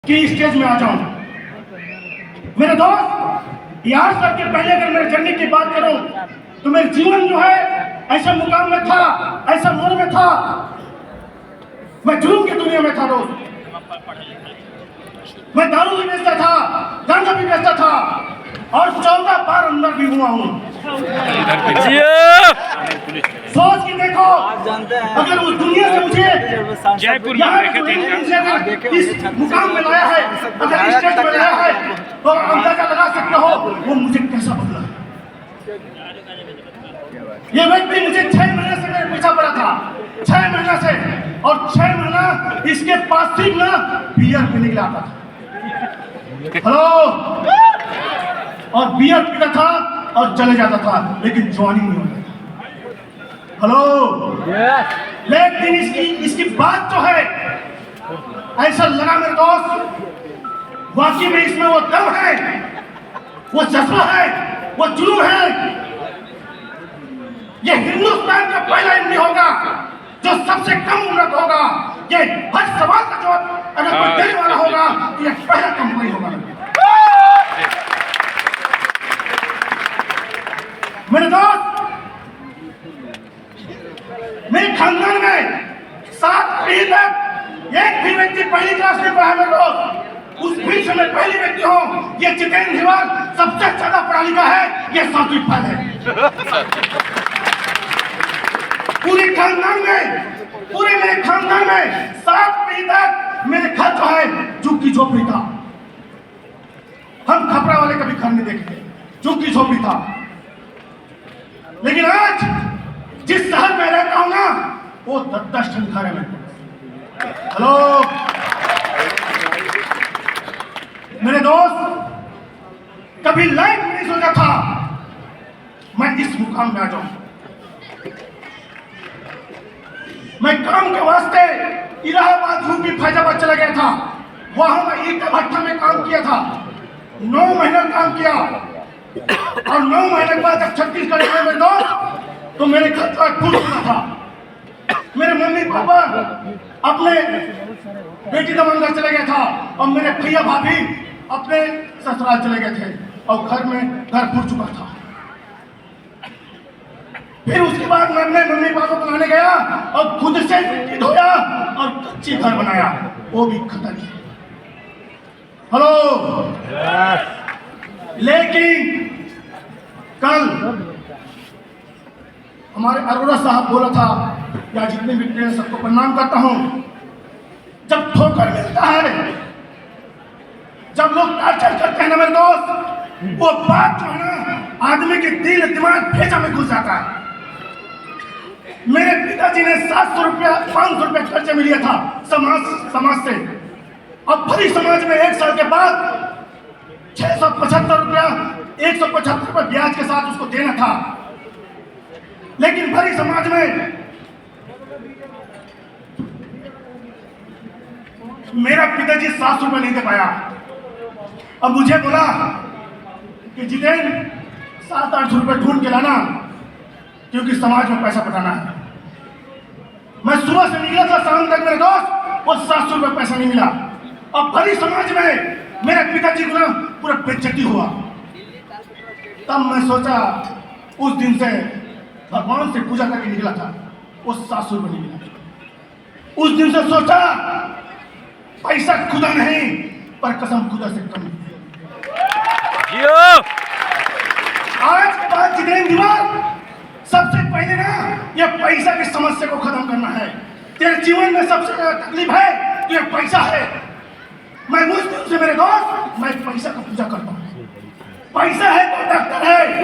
कि स्टेज में आ जाऊं। मेरे दोस्त, आज तक के पहले अगर मेरे जर्नी की बात करूं तो मेरा जीवन जो है ऐसा मुकाम में था, ऐसा मोड़ में था, मैं जुल्म की दुनिया में था दोस्त। मैं दारू भी बेचता था, गांजा भी बेचता था और 14 बार अंदर भी हुआ हूं। सोच के देखो, अगर उस दुनिया से मुझे जयपुर में इस मुकाम में लाया है, अगर स्टेज में लाया है, तो अंदाजा लगा सकते हो वो मुझे कैसा बदला। ये व्यक्ति मुझे 6 महीने से मेरे पीछा पड़ा था, 6 महीने से, और 6 महीना इसके पास सिर्फ ना बियर पीने के लिए आता था। हेलो, और बियर पीता था और चले जाता था, लेकिन ज्वाइनिंग नहीं होता था। हेलो, लेकिन इसकी बात जो है ऐसा लगा मेरे दोस्त, वाकई में इसमें वो दम है, वो जज्बा है, वो जुनून है। ये हिंदुस्तान का पहला एमपी होगा जो सबसे कम उम्र का होगा। ये हर सवाल का जवाब अगर कोई देने वाला होगा तो ये पहला कंपनी होगा। मेरे दोस्त, मेरे खानदान में 7 पीढ़ी तक एक भी व्यक्ति पहली क्लास में पढ़ा। मेरे दोस्त, उस बीच में पहली व्यक्ति हो। ये जितेंद्र हिवाल सबसे ज्यादा पढ़ा लिखा है, ये 7वीं फेल है। पूरे मेरे खानदान में 7 पीढ़ी तक मेरे घर जो है झुग्गी झोपड़ी था। हम खपरा वाले कभी घर नहीं देखे, झुग्गी झोपड़ी था। लेकिन आज जिस शहर में रहता हूं ना, वो 10 ठन घर है मेरे। हेलो मेरे दोस्त, कभी लाइफ में नहीं सोचा था मैं इस मुकाम में आ जाऊं। मैं काम के वास्ते इलाहाबाद, यूपी, फैजाबाद चला गया था। वहां मैं ईंट भट्टा में काम किया था, 9 महीने काम किया, और 9 महीने के बाद जब छत्तीसगढ़ गए मेरे दोस्त, तो मेरे घर का फूल हुआ था। मेरे मम्मी पापा अपने बेटी दमनगर चले गए था, और मेरे भैया भाभी अपने ससुराल चले गए थे, और घर में घर फूट चुका था। फिर उसके बाद मैं अपने मम्मी पापा को लाने गया और खुद से मिट्टी धोया और कच्ची घर बनाया, वो भी खत्म किया। हेलो, लेकिन कल हमारे अरोड़ा साहब बोला था, या जितने भी ट्रेन सबको प्रणाम करता हूं, जब ठोकर मिलता है, जब लोग टार्चर करते हैं ना मेरे दोस्त, वो बात जो है ना आदमी के दिल दिमाग भेजा में घुस जाता है। मेरे पिताजी ने 700 रुपया 500 रुपया खर्चे में लिया था समाज से, अब भरी समाज में 1 साल के बाद 675 रुपया 175 रुपया ब्याज के साथ उसको देना था। लेकिन भरी समाज में मेरा पिताजी 700 रुपया नहीं दे पाया। अब मुझे बोला कि जितेंद्र 700-800 रुपये ढूंढ के लाना, क्योंकि समाज में पैसा पटाना है। मैं सुबह से निकला था, शाम तक मेरे दोस्त वो 700 रुपये पैसा नहीं मिला। अब भरी समाज में मेरे पिताजी को ना पूरा बेइज्जती हुआ। तब मैं सोचा, उस दिन से भगवान से पूजा करके निकला था, वो 700 रुपये नहीं मिला। उस दिन से सोचा, पैसा खुदा नहीं पर कसम खुदा से कम। आज के बाद जितेंद्र हिवाल, सबसे पहले ना ये पैसा की समस्या को खत्म करना है। तेरे जीवन में सबसे ज्यादा तकलीफ है तो ये पैसा है। मैं उस दिन से मेरे दोस्त, मैं पैसा का पूजा करता हूँ। पैसा है तो डॉक्टर है।